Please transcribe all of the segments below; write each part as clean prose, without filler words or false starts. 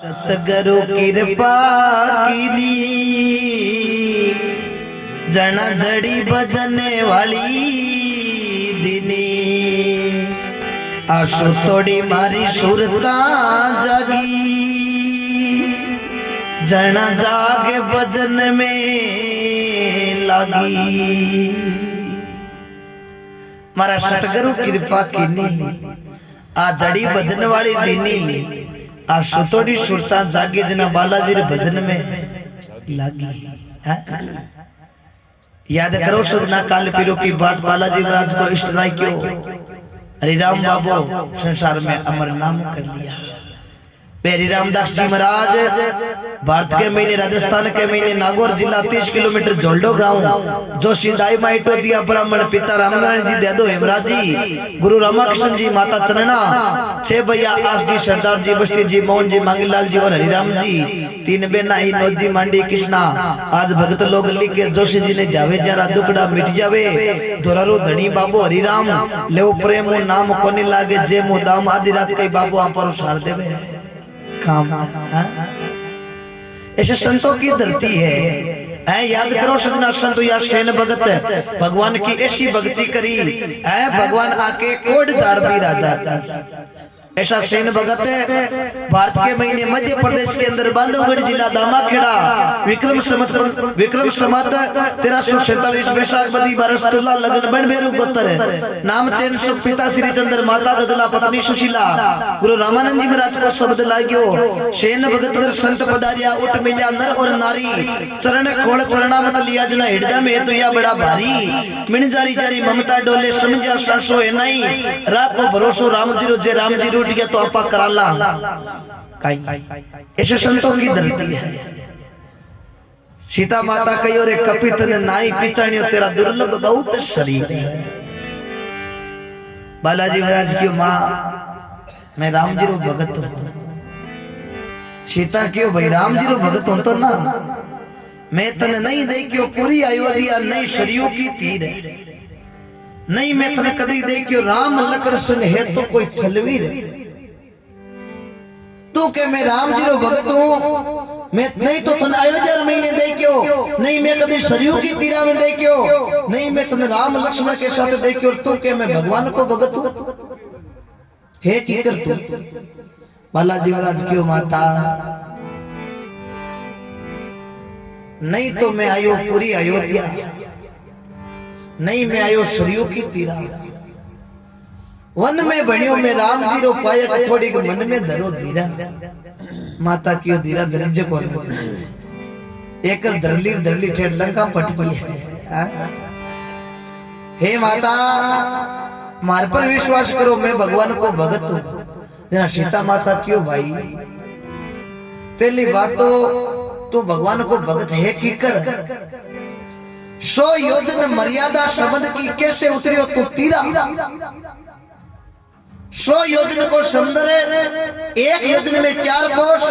सतगुरु कृपा कीनी जना जड़ी बजने वाली दिनी आशु तोड़ी मारी सुरता जागी जना जागे बजन में लागी। मारा सतगुरु कृपा कीनी आ जड़ी बजन वाली दिनी आ सुतोड़ी सुरता जागे जना बालाजी रे भजन में लागी। याद करो सजना काल पीरो की बात बालाजी महाराज को इष्ट राय क्यों हरिराम बाबू संसार में अमर नाम कर लिया। हरि रामदास जी महाराज भारत के महीने राजस्थान के महीने नागौर जिला 30 किलोमीटर झोल्डो गांव जो सिंधाई माइटो दिया ब्राह्मण पिता रामनारायण जी देदो हेमराज जी गुरु रामकृष्ण जी माता चरणा 6 भैया आस जी सरदार जी बस्ती जी मोहन जी मांगीलाल जी और हरिराम जी 3 बेना ही नौजी मांडी कृष्णा आज भगत लोग लिखे जोशी जी ने जावे जरा दुखड़ा मिट जावे दोरारो धनी बाबू हरिराम ले प्रेम नाम कोनी लागे जे मु दाम आदि रात कई बाबू आप पर सार देवे काम। ऐसे संतों की धरती है। याद करो सजना संत या सेन भगत भगवान की ऐसी भक्ति करी भगवान आके कोड झाड़ दी राजा की। ऐसा सेन भगत भारत के महीने मध्य प्रदेश के अंदर बांधवगढ़ जिला दामाखेड़ा विक्रम संवत 1347 वैशाख बदी बरस तुला लगन बन बेरू गोत्र नाम चैन सुख पिता श्री चंद्र माता गदला पत्नी सुशीला गुरु रामानंद जी महाराज को शब्द लाग्यो सेन भगत वर संत पदारिया उठ मिल्या नर और नारी चरण खोल चरणा मत लिया जना हृदय में तो या बड़ा भारी मिन जारी जारी ममता डोले समझा सरसो है नहीं रात को भरोसो राम जी रो जे राम जी टूट गया तो आपा कराला ऐसे संतों की धरती है। सीता माता कही और एक कपित ने नाई पिचाणियो तेरा दुर्लभ बहुत शरीर। बालाजी महाराज की मां मैं राम जी रो भगत हूं। सीता क्यों भाई राम जी रो भगत हूं तो ना मैं तने नहीं देखियो पूरी अयोध्या नहीं शरीयों की तीर नहीं मैं तने कदी देखियो राम लकड़ संग है तो कोई छलवीर तू के मैं राम जी रो भगत हूं मैं नहीं तो तने अयोध्या महीने देखियो नहीं मैं कदी सरयू की तीरा में देखियो नहीं मैं तने राम लक्ष्मण के साथ देखियो तू के मैं भगवान को भगत हूं हे की कर तू। बालाजी महाराज क्यों माता नहीं तो मैं आयो पूरी अयोध्या नहीं मैं आयो सरयू की तीरा वन में बनियो मैं राम जी रो पायक थोड़ी मन में धरो धीरा माता क्यों धीरा धरिज को एक दरली ठेठ लंका पटकी है। हे माता मार पर विश्वास करो मैं भगवान को भगत हूं। जना सीता माता क्यों भाई पहली बात तो भगवान को भगत है की कर 100 योजन मर्यादा शब्द की कैसे उतरियो तो तीरा 100 योजन को समुद्र एक योजन में 4 कोस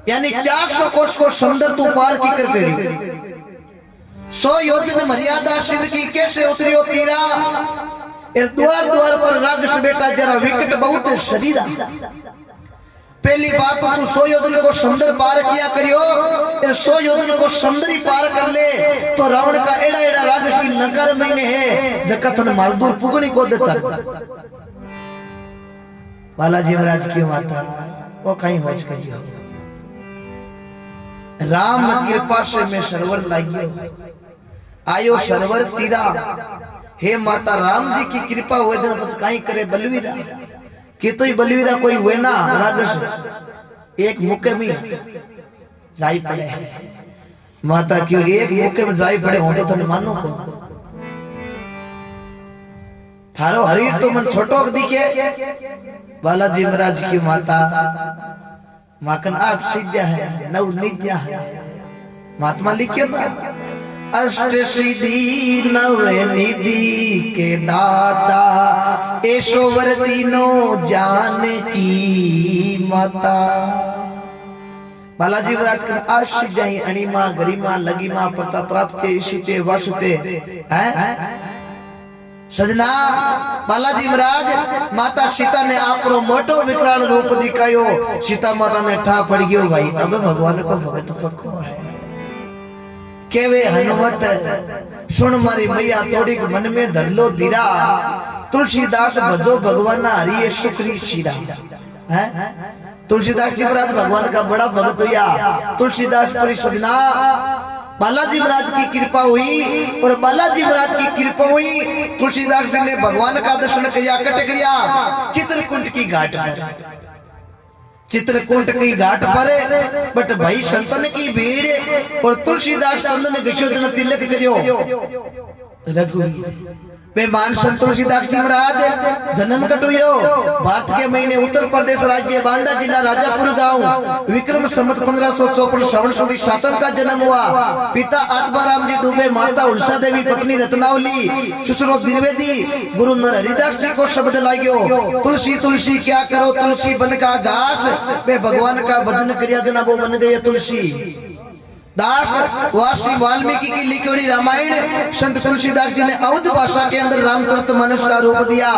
यानी 400 कोस को समुद्र तू पार की कर गई 100 योजन मर्यादा सिंध की कैसे उतरियो तीरा द्वार द्वार पर रागस बेटा जरा विकट बहुत शरीरा। पहली बात तो तू 100 योजन को समुद्र पार किया करियो 100 योजन को समुद्र ही पार कर ले तो रावण का एड़ा एड़ा रागस भी लंका महीने है जकथन मालदूर पुगनी को देता। बालाजी महाराज की माता वो कहीं होच करियो राम कृपा से मैं सरवर लागियो आयो सरवर तीरा। हे माता राम जी की कृपा हुए दिन कुछ कहीं करे बलवीरा कि तो ही बलवीरा कोई हुए ना रागस एक मुक्के में जाई पड़े माता क्यों एक मुक्के में जाई पड़े हो तो तुम मानो को थारो हरीर तो मन छोटो दिखे। बालाजी महाराज की माता माकन 8 सिद्धियां है 9 नित्या है महात्मा लिखियो ना अष्ट सिद्धि 9 निधि के दाता ऐश्वर तीनों जान की माता। बालाजी महाराज का 8 सिद्धियां अणिमा गरिमा लगिमा प्रताप प्राप्ति ईशुते वासुते हैं सजना बालाजी महाराज माता सीता ने आपरो मोटो विकराल रूप दिखायो। सीता माता ने ठा पड़ गयो भाई अब भगवान को भगत पक्को है। केवे हनुमत सुन मारी मैया थोड़ी मन में धर लो धीरा। तुलसीदास भजो भगवान हरिये शुक्री शिरा है। तुलसीदास जी महाराज भगवान का बड़ा भगत हुआ। तुलसीदास पर सजना बालाजी महाराज की कृपा हुई और बालाजी महाराज की कृपा हुई तुलसीदास जी ने भगवान का दर्शन किया कट गया चित्रकूट की घाट पर। चित्रकूट की घाट पर बट भाई संतन की भीड़ और तुलसीदास चंदन गशोधन तिलक करियो। रघुवीर बेमान संत तुलसीदास जी महाराज जन्म कटुयो। भारत के महीने उत्तर प्रदेश राज्य बांदा जिला राजापुर गांव विक्रम संवत 1554 श्रावण सुदी 7 का जन्म हुआ। पिता आत्माराम जी दुबे, माता उल्सा देवी, पत्नी रत्नावली, ससुरो द्विवेदी। गुरु नर हरिदास जी को शब्द लाग्यो तुलसी तुलसी क्या करो तुलसी बन का घास। वे भगवान का भजन करिया जना वो बन गए तुलसी दास। वासी वाल्मीकि की लिखी हुई रामायण संत तुलसीदास जी ने अवध भाषा के अंदर रामचरितमानस का रूप दिया।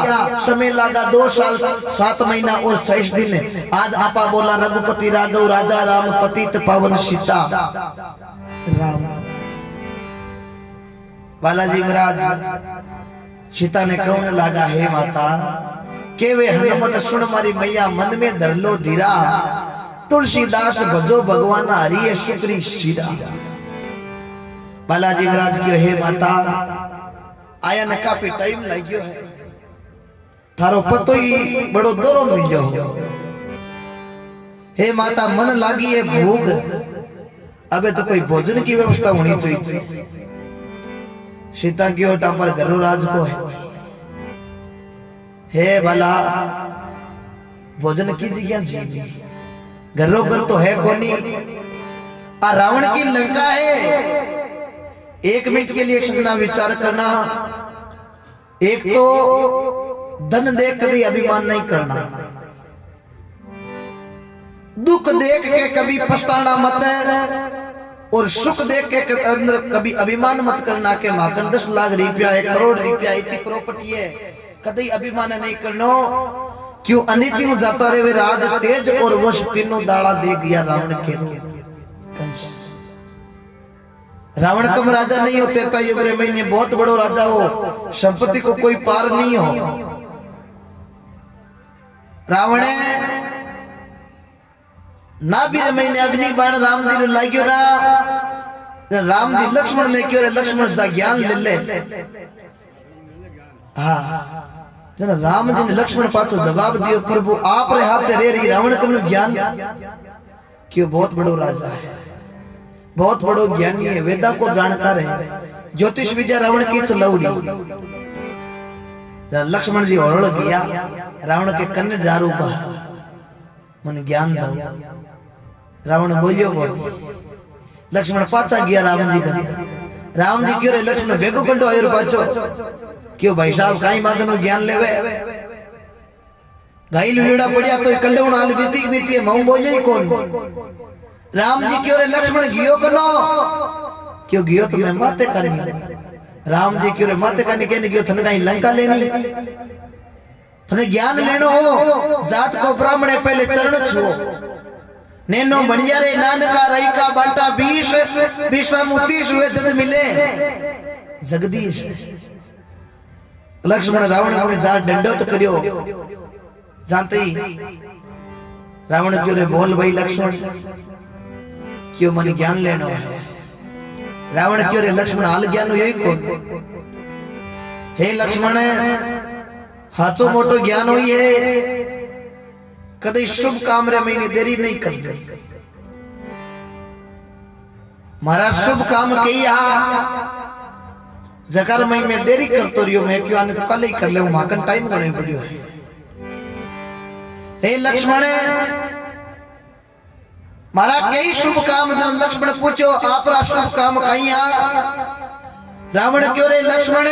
समय लगा 2 साल 7 महीना और 26 दिन। आज आपा बोला रघुपति राघव राजा राम पतित पावन सीता राम। बालाजी महाराज सीता ने कहने लगा हे माता केवे हनुमत सुन मारी मैया मन में धर लो धीरा। तुलसीदास भजो भगवान हरिये शुक्री शिरा। बालाजी महाराज की हे माता आया न काफी टाइम लाग्यो है। थारो पतो ही बड़ो दौरो मिलो। हे माता मन लागी है भूख अबे तो कोई भोजन की व्यवस्था होनी चाहिए। सीता की ओटा पर घरो राज को है। हे बाला भोजन की जगह जी घरों घर तो है कोनी। आ रावण की लंका है। 1 मिनट के लिए सजना विचार करना। एक तो धन देख कभी अभिमान नहीं करना, दुख देख के कभी पछताना मत है और सुख देख के अंदर कभी अभिमान मत करना के माकन 10 लाख रुपया 1 करोड़ रुपया इतनी प्रॉपर्टी है कभी अभिमान नहीं करना। क्यों अनिति में जाता रहे वे राज तेज और वश तीनों दाड़ा दे दिया रावण के। रावण कम राजा नहीं होते था युग महीने बहुत बड़ो राजा हो संपत्ति को कोई पार नहीं हो। रावण ना भी महीने अग्नि बाण राम जी ने लाग्यो ना। राम जी लक्ष्मण ने क्यों लक्ष्मण जा ज्ञान ले ले। हाँ जना राम जी ने लक्ष्मण पाछो जवाब दियो प्रभु आप रे हाथ रे रही रावण कम ज्ञान क्यों बहुत बड़ो राजा है बहुत बड़ो ज्ञानी है वेदा को जानकार है ज्योतिष विद्या रावण की चलाउड़ी। लक्ष्मण जी हड़ल गया रावण के कन्ने जारू का मन ज्ञान दो। रावण बोलियो बोल लक्ष्मण पाचा गया राम जी का। राम जी क्यों रे लक्ष्मण भेगो कंडो आयो पाछो क्यों भाई साहब काई मागनो ज्ञान लेवे। घायल वीड़ा पड़िया तो कंडे उनाल बीती बीती मऊ बोले ही कौन। राम जी क्यों रे लक्ष्मण गियो कनो क्यों गियो तो मैं माते करनी। राम जी क्यों रे माते करनी कहने गियो थने काई लंका लेनी थने ज्ञान लेनो हो। जात को ब्राह्मण पहले चरण छुओ नैनो बढ़िया रे नानका रही का बांटा 20 30 हुए जद मिले जगदीश। लक्ष्मण रावण ने जा डंडो तो करियो जानते ही रावण क्यों रे बोल भाई लक्ष्मण क्यों मन ज्ञान लेनो है। रावण क्यों रे लक्ष्मण हाल ज्ञान यही कौन। हे लक्ष्मण हाथो मोटो ज्ञान हुई है कदे शुभ काम रे महीने देरी नहीं कर दे। मारा शुभ काम किया जगर महीने में देरी करतो रियो मैं क्यों आने तो कल ही कर ले माकन टाइम करने पड़ियो। हे लक्ष्मण मारा कई शुभ काम जन लक्ष्मण पूछो आपरा शुभ काम कहीं आ। रावण क्यों रे लक्ष्मण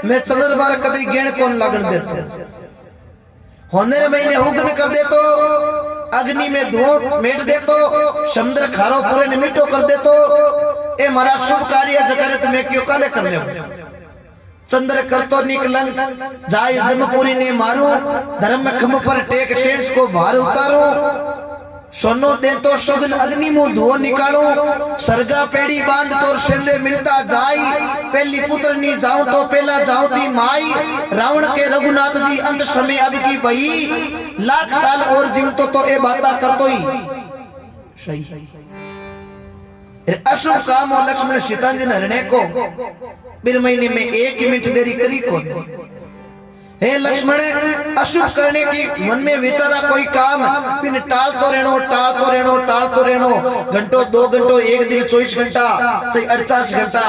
मैं चंद्रमा कदी गेण कौन लगन देते होने महीने हुग्न कर दे तो अग्नि में धुआं मेट दे तो समुद्र खारो पूरे मीठो कर दे तो ए मारा शुभ कार्य जकरे तो मैं क्यों काले कर ले। चंद्र करतो निकलंग जाय जमपुरी ने मारू धर्म खम पर टेक शेष को भार उतारो सोनो दे तो सुगन अग्नि मुंह धुओ निकालो सरगा पेड़ी बांध तोर सेंदे मिलता जाई पहली पुत्र नी जाऊं तो पहला जाऊं दी माई रावण के रघुनाथ जी अंत समय अब की भई लाख साल और जीव तो ए बाता करतो ही सही अशुभ काम और लक्ष्मण सीता जी ने को बिर महीने में 1 मिनट देरी करी को हे लक्ष्मण अशुभ करने की मन में विचारा कोई काम बिन टाल तो रहनो घंटों 2 घंटों 1 दिन 24 घंटा चाहे 48 घंटा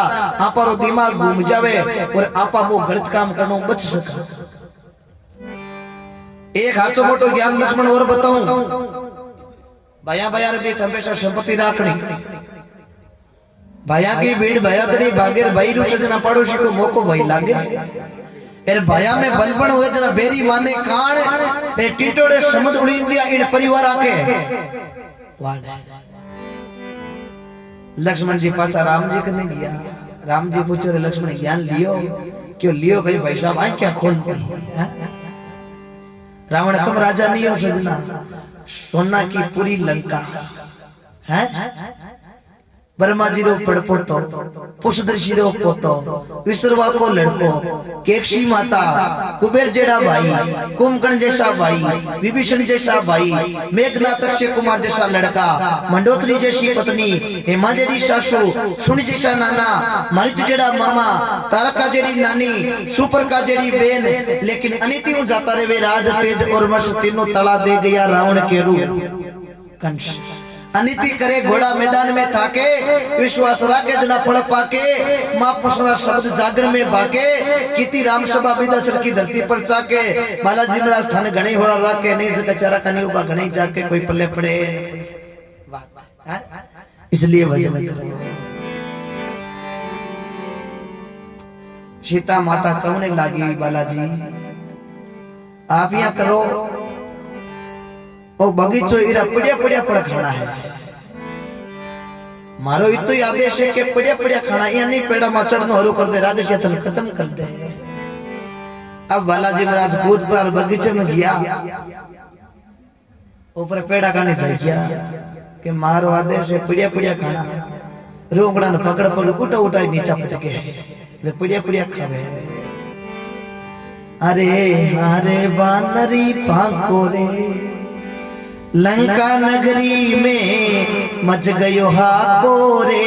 आपा रो दिमाग घूम जावे और आपा वो गलत काम करनो बच सके। एक हाथों मोटो ज्ञान लक्ष्मण और बताऊं भाया भाया रे बीच हमेशा संपत्ति राखनी भाया की भीड़ भया तरी भागेर भाई रु सजना पड़ोसी को मौको भाई लागे एर भाया में बलबण हुए जना बेरी माने कान ए टीटोड़े समझ उड़ी दिया इन परिवार आके लक्ष्मण जी पाचा राम जी कने गया राम जी पूछो रे लक्ष्मण ज्ञान लियो क्यों लियो कहीं भाई साहब आई क्या खोल दी रावण कम राजा नहीं हो सजना सोना की पूरी लंका है ब्रह्मा जी रो पड़पोतो पुष्पदर्शी रो पोतो विश्रवा को लड़को केक्षी माता कुबेर जेड़ा भाई कुंभकर्ण जैसा भाई विभीषण जैसा भाई मेघनाथ अक्षय कुमार जैसा लड़का मंडोत्री जैसी पत्नी हेमा जेडी सासू सुन जैसा नाना मारिच जेड़ा मामा तारका जेडी नानी सुपर का जेडी बेन लेकिन अनिति जाता रे वे राज तेज और वर्ष तीनों तला दे गया रावण के रूप कंस अनिति करे घोड़ा मैदान में थाके विश्वास राके जना फल पाके मां पुष्णा शब्द जागर में भागे कीती राम सभा विदसर की धरती पर जाके बालाजी महाराज थाने घणे होड़ा राके नहीं जगह चारा कनी उबा घणे जाके कोई पल्ले पड़े इसलिए भजन करो। सीता माता कहने लागी बालाजी आप यहाँ करो ओ बगीचो इरा पड़िया पड़िया पड़ खाना है मारो इतो ही आदेश है कि पड़िया पड़िया खाना या नहीं पेड़ा मा चढ़नो हरू कर दे राधे चेतन खत्म कर दे। अब बालाजी महाराज कूद पर बगीचे में गया ऊपर पेड़ा खाने से गया कि मारो आदेश है पड़िया पड़िया खाना रोंगड़ा ने पकड़ पकड़ उठा उठा नीचा पटके ले पड़िया पड़िया खावे अरे हारे बानरी भागो रे लंका नगरी में मच गयो हाको रे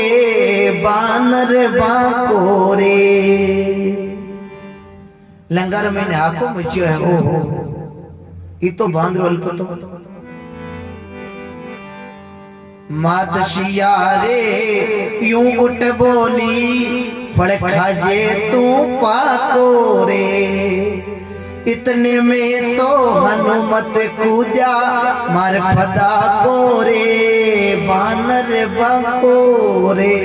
बानर बाको रे लंगर में हाको मचियो है ओ ये तो बांद्रो अल्प तो मात सिया रे यूं उठ बोली फड़ खाजे तू पाको रे इतने में तो हनुमत कूदा मार फदा को रे बानर बाको रे।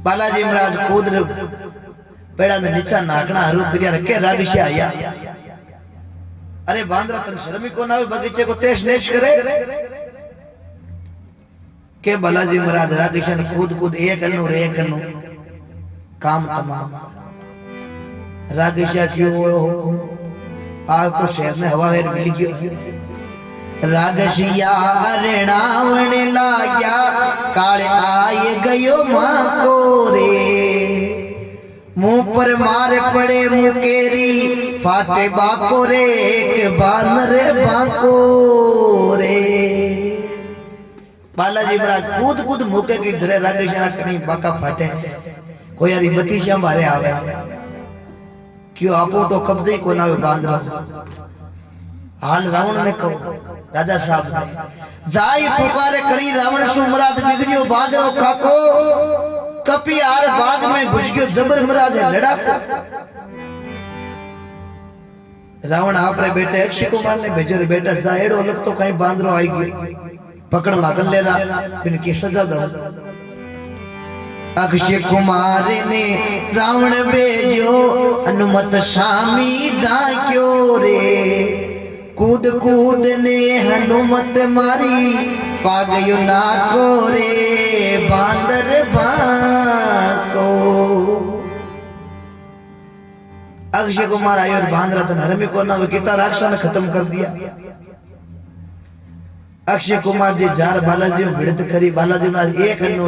बालाजी महाराज कूद पेड़ा ने नीचा नाकना हरू करिया रखे रागिश आया अरे बांद्रा तन शर्म को ना बगीचे को तेज नेश करे के बालाजी महाराज रागिशन कूद कूद एक कन्नु रे कन्नु काम तमाम रागिशा क्यों आज तो शहर में हवा है मिली क्यों रागशिया अरणावण लाग्या काले आए गयो मां को रे मुंह पर मार पड़े मुकेरी फाटे बाको रे के बानर बाको रे। बालाजी महाराज कूद कूद मुके की धरे रागशिया कहीं बाका फाटे कोई यारी बत्ती श्याम बारे आवे क्यों आपो तो कब्जे को ना बांध रहा हाल रावण ने कहो राजा साहब ने जाई पुकारे करी रावण सु महाराज बिगड़ियो बाजरो खाको कपी आर बाग में घुस गयो जबर महाराज लड़ा को रावण आपरे बेटे अक्षय कुमार ने भेजो बेटा जा एड़ो लग तो कहीं बांदरो आई गई पकड़ लागल लेरा इनकी सजा दो। अक्षय कुमार ने रावण भेजो हनुमत स्वामी जाक्यो रे कूद कूद ने हनुमत मारी पागयो नाको रे बांदर बाको। अक्षय कुमार आयो और बांध रहा था नरमी को ना किता राक्षस ने खत्म कर दिया। अक्षय कुमार जी जार बालाजी में भिड़त करी, बालाजी महाराज एक अन्नो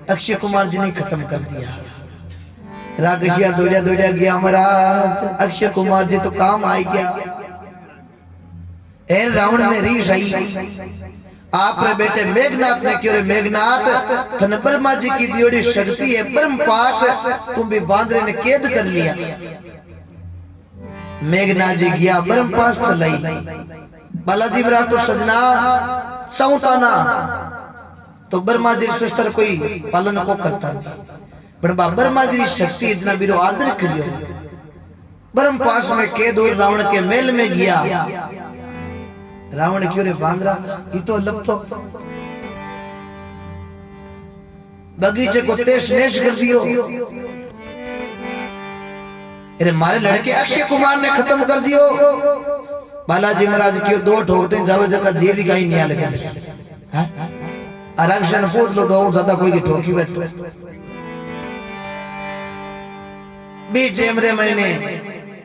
अक्षय कुमार जी ने खत्म कर दिया। राक्षसिया दौड़िया दौड़िया गया महाराज, अक्षय कुमार जी तो काम आ गया। ए रावण ने रीस आई, आपने बेटे मेघनाथ ने क्यों? मेघनाथ धन ब्रह्मा जी की दियोड़ी शक्ति है ब्रह्म पास, तुम भी बांदरे ने कैद कर लिया। मेघनाथ जी गया ब्रह्म पास चलाई। बालाजी महाराज तो सजना सौताना तो ब्रह्मा जी शस्त्र कोई पालन को करता नहीं, पर ब्रह्मा जी की शक्ति इतना बिरो आदर करियो। ब्रह्म पास में कैद और रावण के मेल में गया। रावण क्यों रे बांद्रा ये तो लपतो बगीचे को तेज नेश कर दियो। अरे मारे लड़के अक्षय कुमार ने खत्म कर दियो। बालाजी महाराज क्यों दो ठोकते जावे जगह जेली का ही नहीं लगे। आरक्षण पूछ लो दो ज्यादा कोई की ठोकी वे तो बीच रे महीने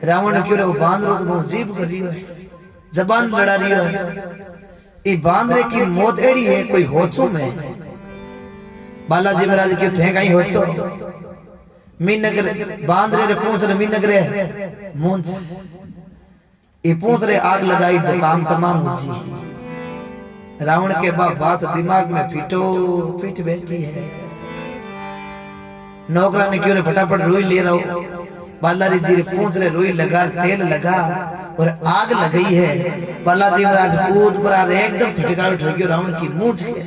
रावण क्यों रे बांद्रो तो बहुत जीभ कर रही है, जबान लड़ा रही है। ये बांद्रे की मौत एड़ी है कोई होचो में। बालाजी महाराज क्यों थे कहीं होचो मीनगर बांद्रे रे पूछ रे मीनगर रे मूंछ ये पूछ रे आग लगाई तो काम तमाम जी। रावण के बात दिमाग में फिट बैठी है। नौकरा ने क्यों रे फटाफट रोई ले रहा हो। बालाजी जी पूछ रे रोई लगा, तेल लगा और आग लगी है। बालाजी महाराज कूद पर एकदम फटका उठ गयो रावण की मूंछ के।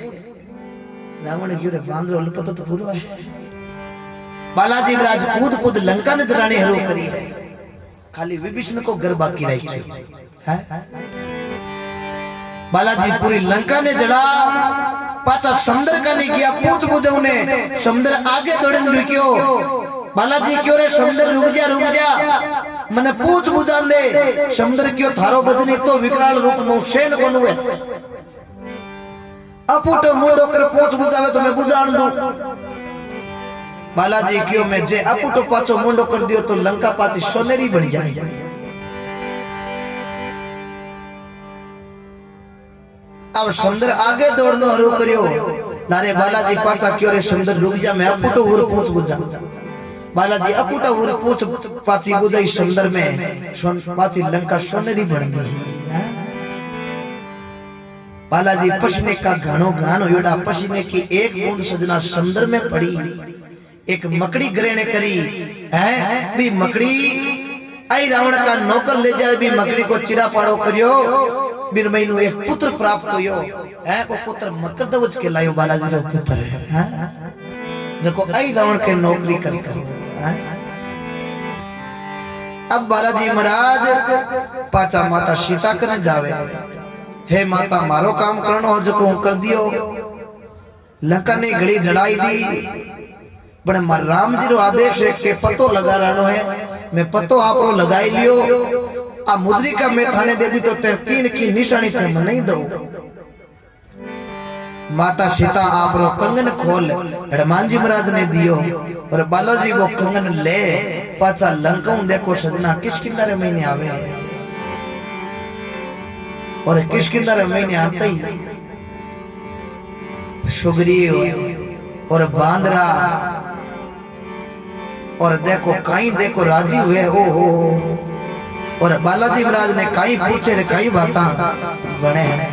रावण क्यों रे बांद्रो पता तो पूरा है। बालाजी महाराज कूद लंका ने जलाने हरो करी है, खाली विभीषण को घर बाकी रही है। बालाजी पूरी लंका ने जला, पाचा समुद्र का नहीं किया। पूछ बुझाऊ ने समुद्र आगे दौड़न रुकियो। बालाजी क्यों रे समुद्र रुक जा मने पूछ बुझा दे। समुद्र क्यों थारो बदनी तो विकराल रूप नो सेन कोन हुए। अपुटो मुंडो कर पूछ बुझावे तो मैं बुझाण दूं। बालाजी क्यों मैं जे अपुटो पाचो मुंडो कर दियो तो लंका पाची सोनेरी बन जाए। अब समुद्र आगे दौड़नो हरो करियो। नारे बालाजी पाचा क्यों रे समुद्र रुक जा, मैं अपुटो और पूछ बुझा। बालाजी अपुटा और पूछ पाची बुझाई समुद्र में पाची लंका सोनेरी बन गई। बालाजी पसीने का घानो योड़ा पसीने की एक बूंद सजना समुद्र में पड़ी। एक मकड़ी ग्रहण करी है भी मकड़ी आई रावण का नौकर ले जाए भी मकड़ी को चिरा पाड़ो करियो। बिन महीनों एक पुत्र प्राप्त हुयो है। वो पुत्र मकरध्वज के लायो बालाजी रो पुत्र है जको आई रावण के नौकरी करता हो। अब बालाजी महाराज पाचा माता सीता कने जावे। हे माता मारो काम करनो हो जको कर दियो। लंका ने गली जड़ाई दी, बड़े राम जी रो आदेश है के पतो लगा रहनो है। मैं पतो आपरो लगाई लियो। आ मुद्रिका मैं थाने दे दी तो ते तीन की निशानी थे मैं नहीं दो। माता सीता आपरो कंगन खोल हनुमान जी महाराज ने दियो और बालाजी वो कंगन ले पाचा लंका देखो सजना किसकिंदर महीने आवे। और किसकिंदर महीने आते ही सुग्रीव और बांदरा और देखो कहीं देखो राजी हुए हो। और बालाजी महाराज ने कहीं पूछे रे कई बात बने हैं।